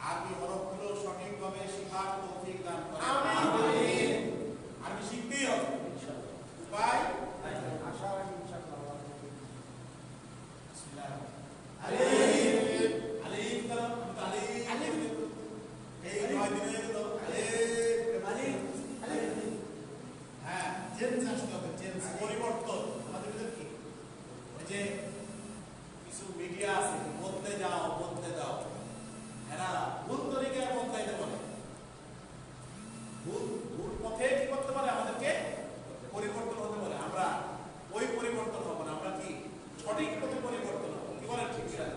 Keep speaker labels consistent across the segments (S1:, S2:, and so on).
S1: আরবি হরফগুলো সঠিকভাবে শেখার তৌফিক দান করেন। আমিন। আরবি শিখতেই হবে ইনশাআল্লাহ। উপায় আশা রাখি ইনশাআল্লাহ। বিসমিল্লাহ। আলিফ আলিফ কালাম আলিফ আলিফ এই 9 দিনে হলো আলিফ আলিফ আলিফ। হ্যাঁ, চেঞ্জ আসতে হবে, চেঞ্জ পরিবর্তন। আমাদের ভিতর কি ওই যে কিছু মিডিয়া আছে, বলতে যাও বলতে দাও, এরা ভুল তরিকায় বলতে বলে, ভুল ভুল পথে কি করতে পারে, আমাদেরকে পরিবর্তন হতে বলে। আমরা ওই পরিবর্তন হবো না, আমরা কি সঠিক পথে পরিবর্তন হবো। কি বলেন ঠিক আছে?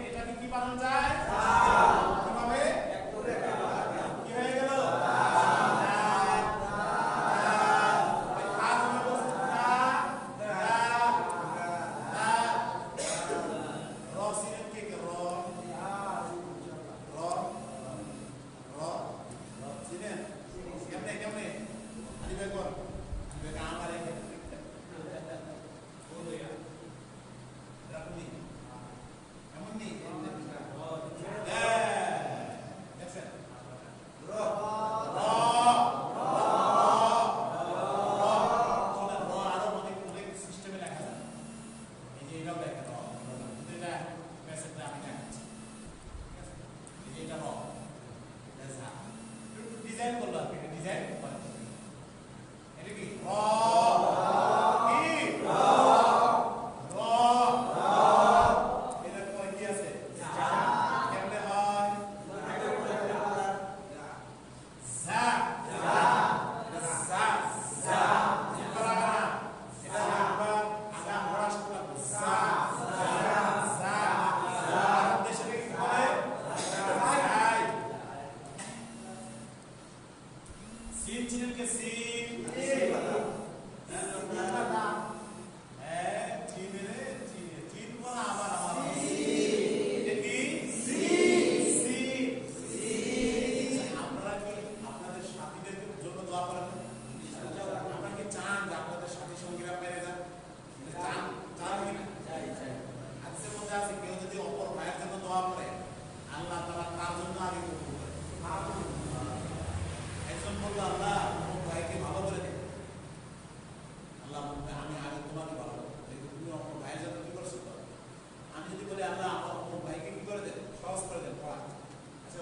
S2: এটা কি বানানো যায়?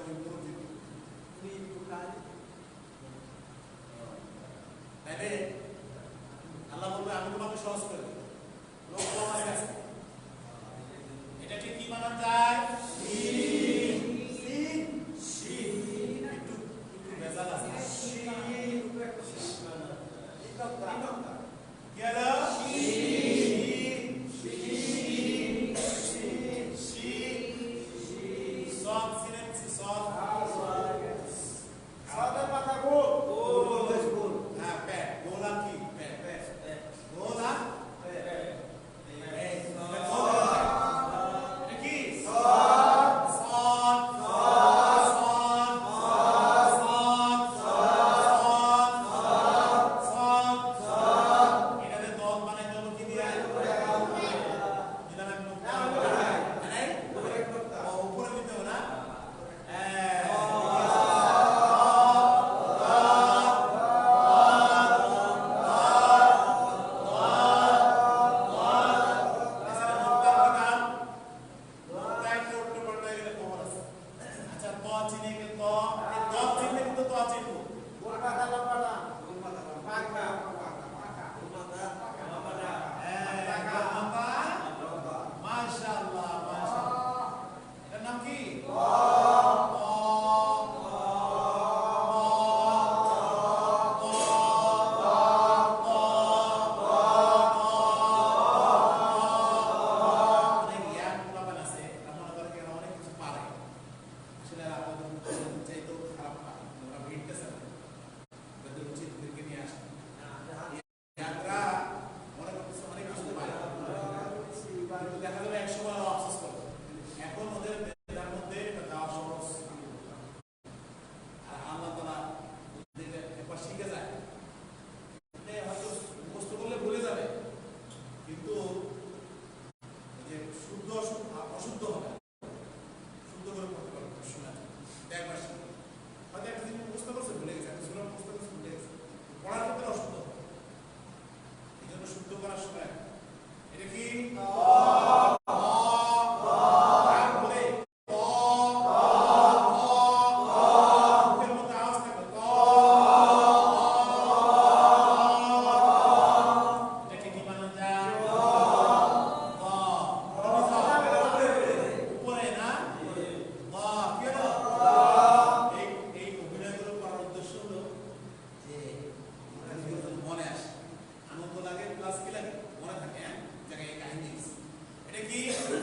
S1: ওই মসজিদ তাইলে আল্লাহ বলবে আমি তোমাকে সহজ করে দেব লোক কম আছে আজকে এটাকে কি বানানো যায় একটু ভেজাল আছে কি হলো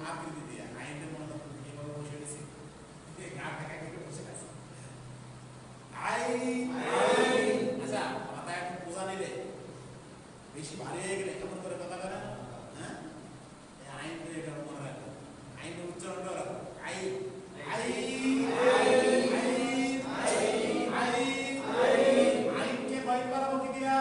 S1: আকৃতি দিয়ে আইনের মনে তো এইভাবে বসে গেছে গা ঢাকা কেটে বসে আছে আচ্ছা মাথায় একটু বোঝা নিলে বেশি ভারী হয়ে গেলে কেমন করে কথা বলে হ্যাঁ আইন করে এটা মনে রাখো আইনের উচ্চারণটা রাখো আইন আইনকে ভয় পারাবো কি দিয়া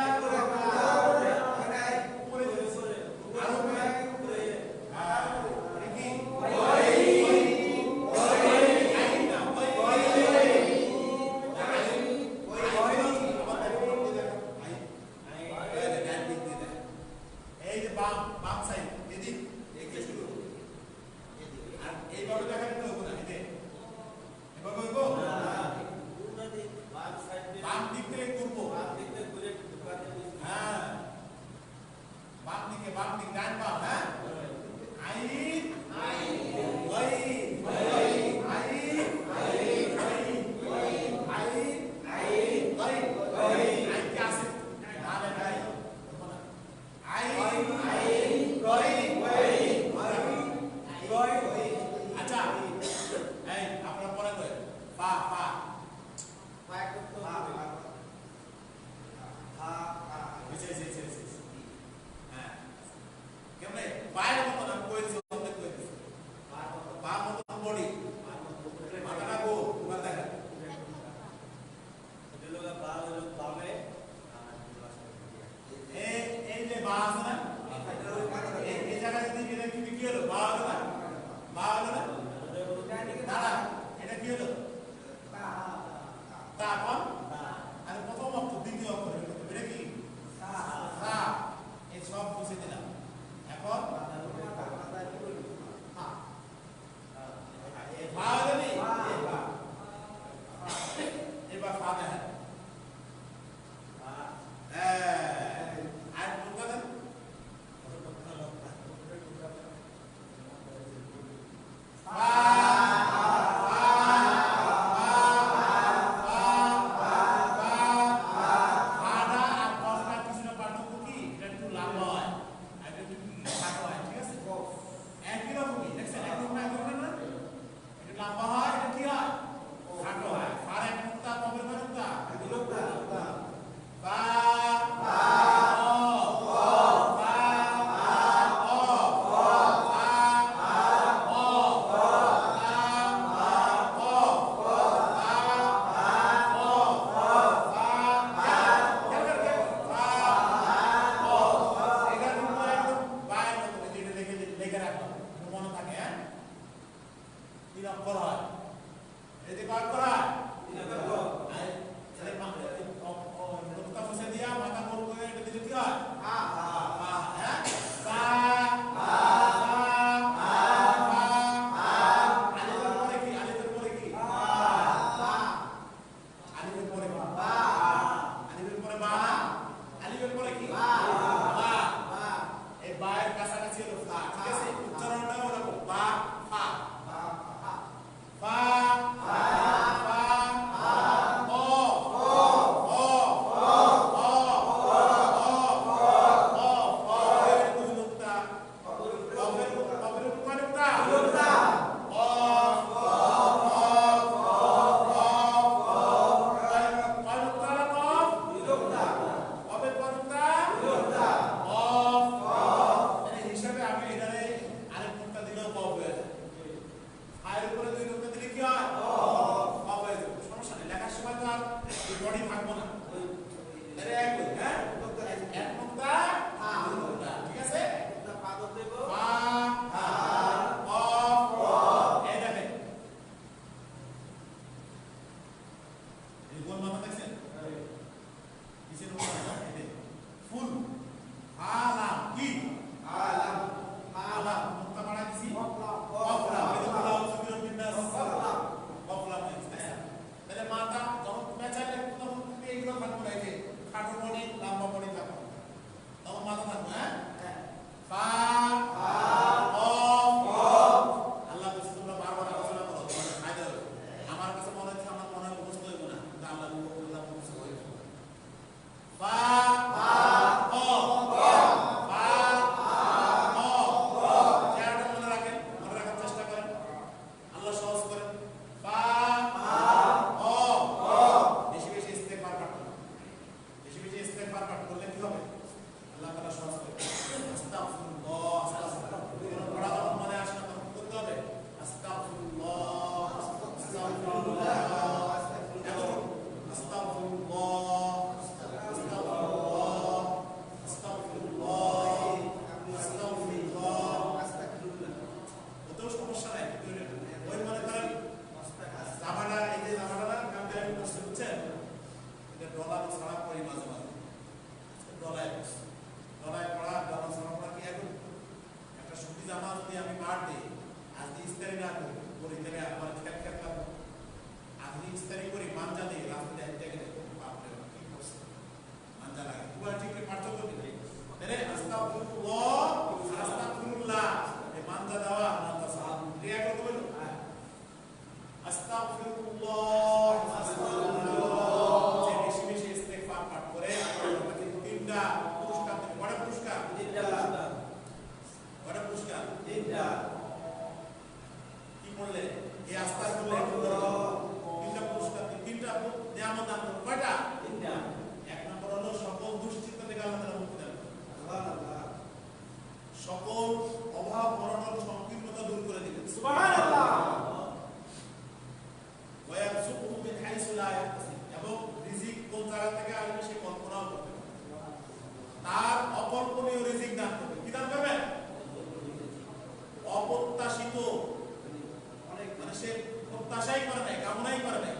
S1: দে আজকে ইস্তারি না করি করে দেবে আমার খেত খেত লাগবে আজকে ইস্তারি করি মাঞ্জা দিয়ে রাস্তা দিয়ে গেলে বাপরে কি করছে মাঞ্জা লাগে পুরো ঠিক পার্থক্য দিবে আরে আস্তাগফিরুল্লাহ আস্তাগফিরুল্লাহ এই মাঞ্জা দেওয়া মাঞ্জা সাহাব ক্রিয়া করতে বলো আস্তাগফিরুল্লাহ আস্তাগফিরুল্লাহ যে বেশি বেশি ইস্তেগফার পাঠ করে আমাকে তিনটা পুরস্কার দেবে বড় পুরস্কার বড় পুরস্কার তিনটা কি বললে এই আস্তাগফিরুল্লাহ তিনটা পুরস্কার তিনটা নিয়ামত দান করবে কয়টা তিনটা এক নম্বর হলো সকল দুশ্চিন্তা থেকে আল্লাহ তাআলা মুক্তি দেন সুবহানাল্লাহ সকল অভাব অনটন সংকীর্ণতা দূর করে দিবেন সুবহানাল্লাহ ওয়ায়ারযুকুহু মিন হাইসু লা ইয়াহতাসিব এবং রিজিক কোন জায়গা থেকে আসবে সে কল্পনাও করতে পারে তার অকল্পনীয় রিজিক দান করবে কি দান করবে অপ্রত্যাশিত অনেক মানে সে প্রত্যাশাই করে নাই কামনাই করে নাই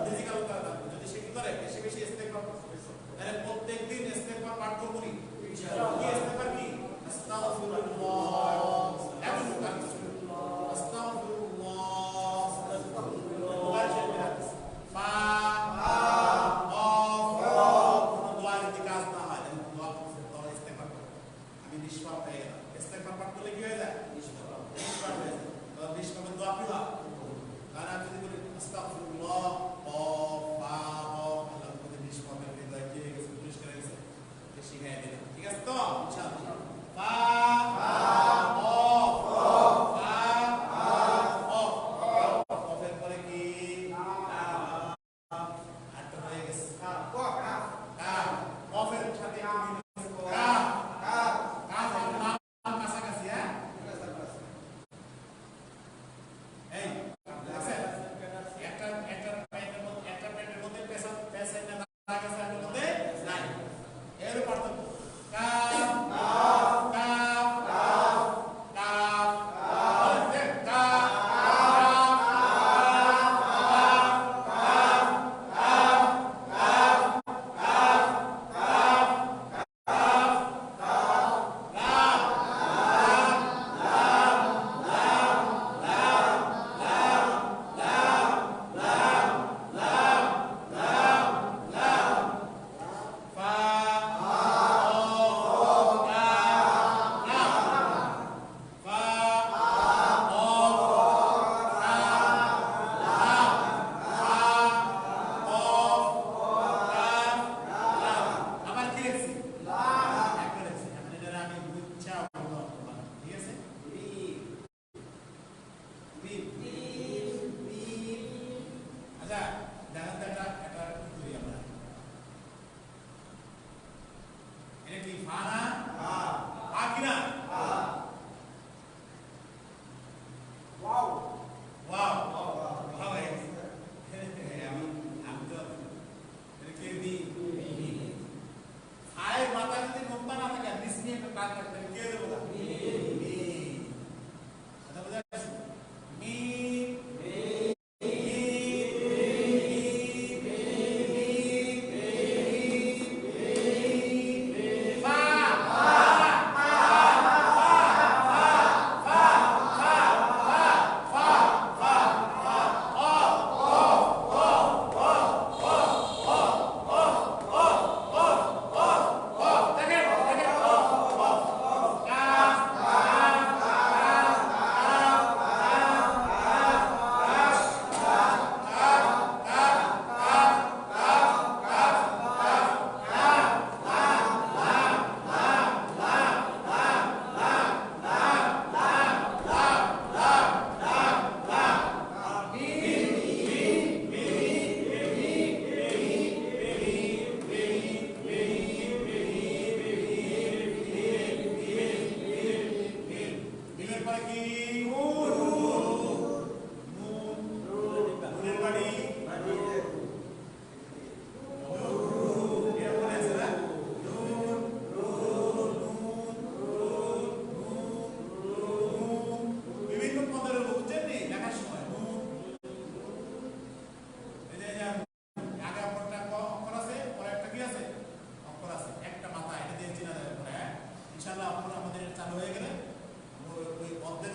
S1: রিজিক আল্লাহ তাআলা দান করবে যদি সে কি করে বেশি বেশি ইস্তেগফার করে তাহলে প্রত্যেকদিন ইস্তেগফার পাঠ করব নি ইনশাআল্লাহ কি ইস্তেগফার কি আস্তাগফিরুল্লাহ ঠিক আছে তো ইনশাআল্লাহ আপনারা আমাদের চালু হয়ে গেলে ওই অর্ধেক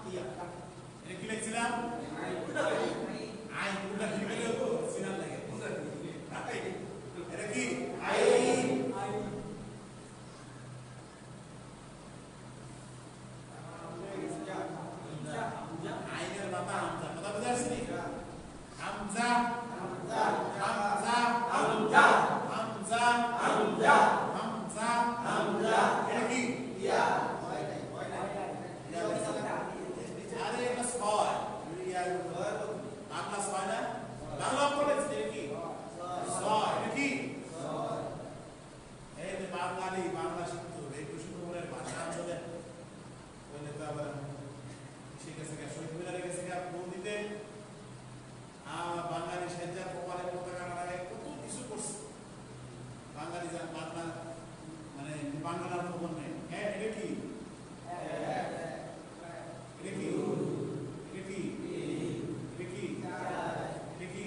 S1: এটা কি লিখছিলাম আইন পুরা লিখে দেবো সিনার লাগে এটা কি আইন আইনের বাবা হামজা কথা বুঝা আসছে হামজা হামজা হামজা হামজা হামজা হামজা হামজা হামজা এটা কি ইয়া আরে এটা ছয় ইয়া বাংলা ছয় না বাংলা অক্ষর আছে কি ছয় এটা কি এই যে বাঙালি বাংলা শিখতে হবে এই কুশিপুরের ভাষা আন্দোলন ওই নেতা আবার শিখেছে শহীদ মিনারে গেছে ভোট দিতে বাঙালি সাহিত্যের কপালে পতাকা নাড়ায় কত কিছু করছে বাঙালি বাংলা মানে বাংলার খবর নেই হ্যাঁ এটা কি এটা কি এটা কি এটা কি এটা কি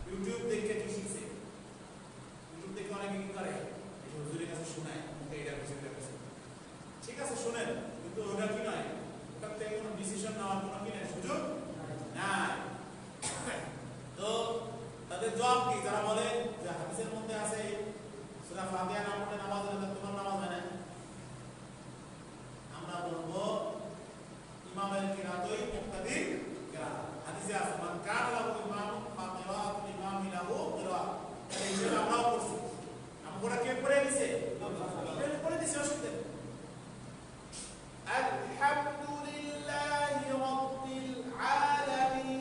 S2: ইউটিউব দেখে কি শিখছে? ইউটিউব দেখে অনেকে কি করে? এই হুজুরের কাছে শোনায়, মুখে
S1: শুনেন, কিন্তু ওটা কি নয়, ওটার থেকে কোনো ডিসিশন নেওয়ার কোনো কি নাই, সুযোগ নাই। তো তাদের জবাব কি? তারা বলে যে হাদিসের মধ্যে আছে সূরা ফাতিহা না পড়লে নামাজ হয় না, তোমার নামাজ হয় না। আমরা বলবো ইমামের কিরাতই মুক্তাদির কিরাত। হাদিসে আছে মান কানা লাহু ইমাম ফাতিহাতুল ইমামি লাহু কিরাত। তাহলে এই যে আমরাও পড়ছি, আমরা কে পড়ে দিছে? পড়ে দিছে, অসুবিধা নেই। আলহামদুলিল্লাহি রাব্বিল আলামিন।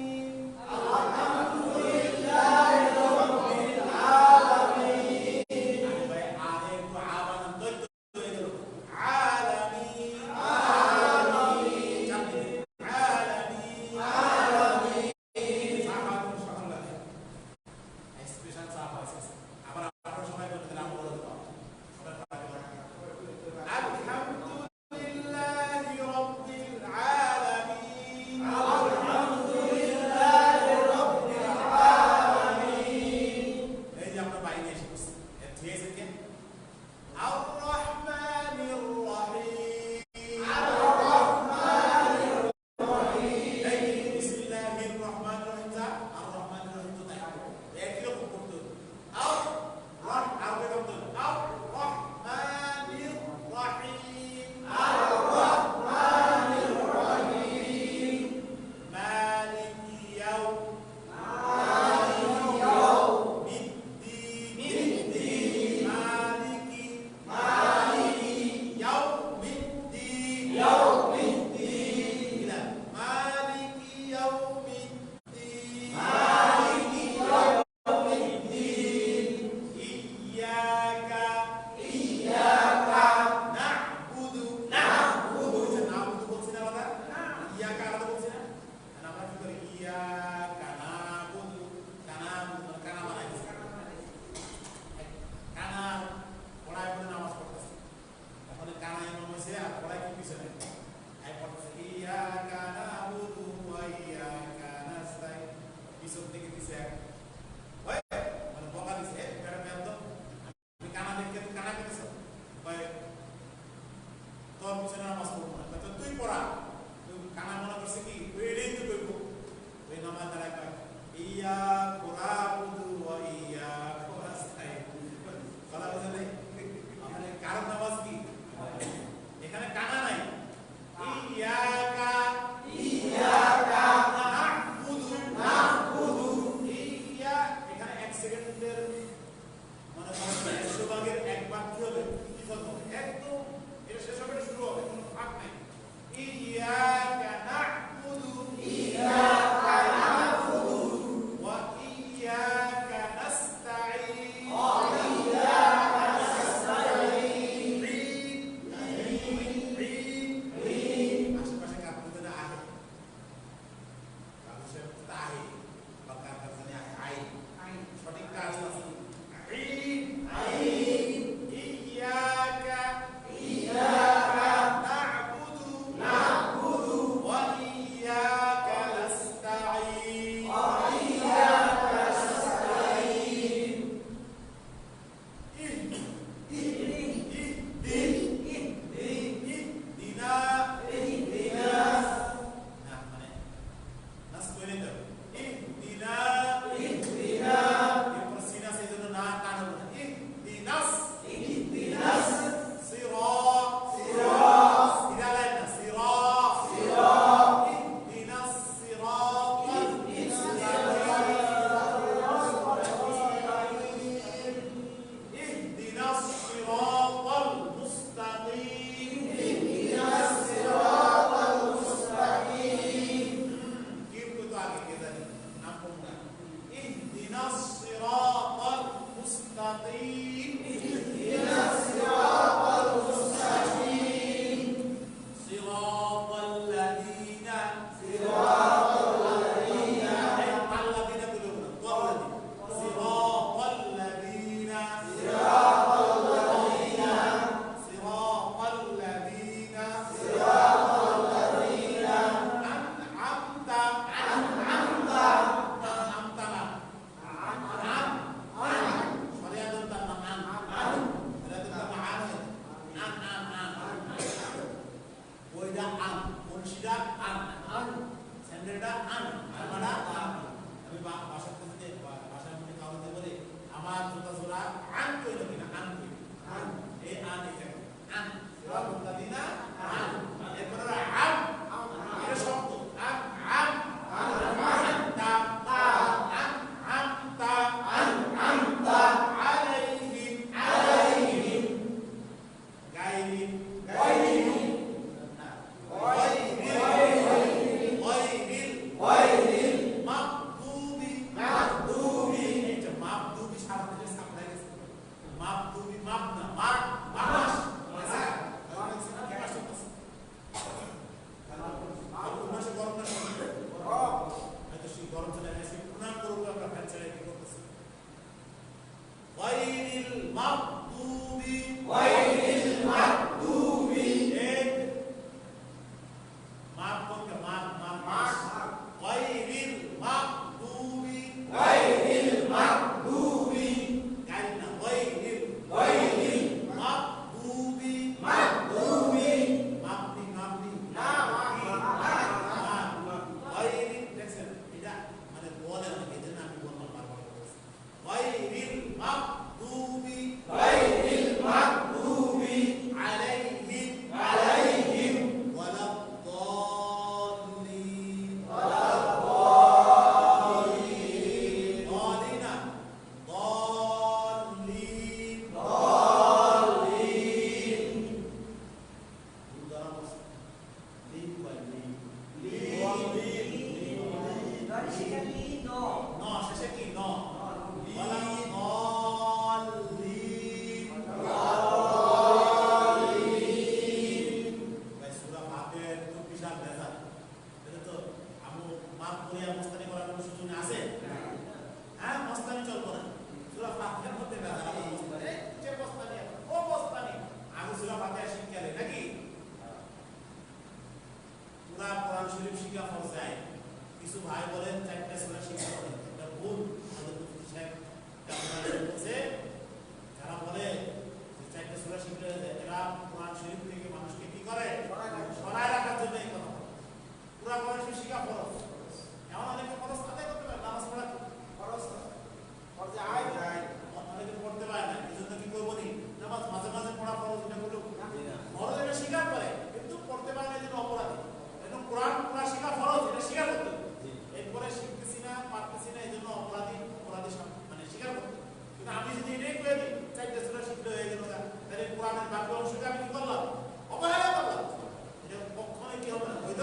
S1: শিখা ফরজ আইন। কিছু ভাই বলেন 4টা সূরা শিখা ফরজ, এটা ভুল। হযরত মুফতি সাহেব বলছে যারা বলে যে 4টা সূরা শিখলে এরা কোরআন শরীফ থেকে মানুষকে কি করে সরায় রাখার জন্য এই কথা বলে। পুরা কোরআন শরীফ শিখা ফরজ। এমন অনেকে ফরজ আদায় করতে পারে, নামাজ পড়া ফরজ ফরজে আইন অনেকে পড়তে পারে না, এজন্য কি করবো নি নামাজ মাঝে মাঝে পড়া ফরজ, এটা করলো ফরজ, এটা স্বীকার করে কিন্তু পড়তে পারে না, এই জন্য অপরাধী। এখন কোরআন পুরা শিখা ফরজ, এটা স্বীকার করতে হবে। এরপরে শিখতেছি না পারতেছি না, এই জন্য অপরাধী মানে স্বীকার করতে। কিন্তু আমি যদি এটাই করে দিই 4টা সূরা শিখতে হয়ে গেল, তাহলে কোরআনের বাকি অংশটা আমি কি করলাম, অবহেলা করলাম। এটা কখনোই কি হবে না, বৈধ।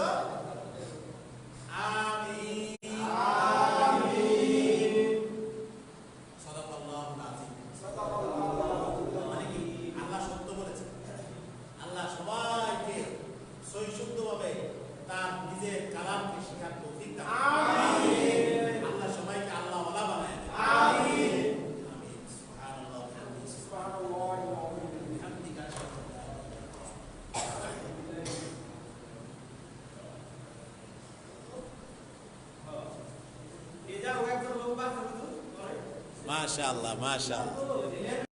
S1: আমিন আমিন। সাদাকাল্লাহুল আযীম। মানে কি আল্লাহ সত্য বলেছেন। আল্লাহ সবাইকে সহি শুদ্ধভাবে তার নিজের কালামকে শেখার তৌফিক দান করুন। আমিন। আল্লাহ সবাইকে আল্লাহ ওয়ালা বানায় দেন। আমিন আমিন। সুবহানাল্লাহ সুবহানাল্লাহ বিহামদিহি। মাশাআল্লাহ মাশাআল্লাহ।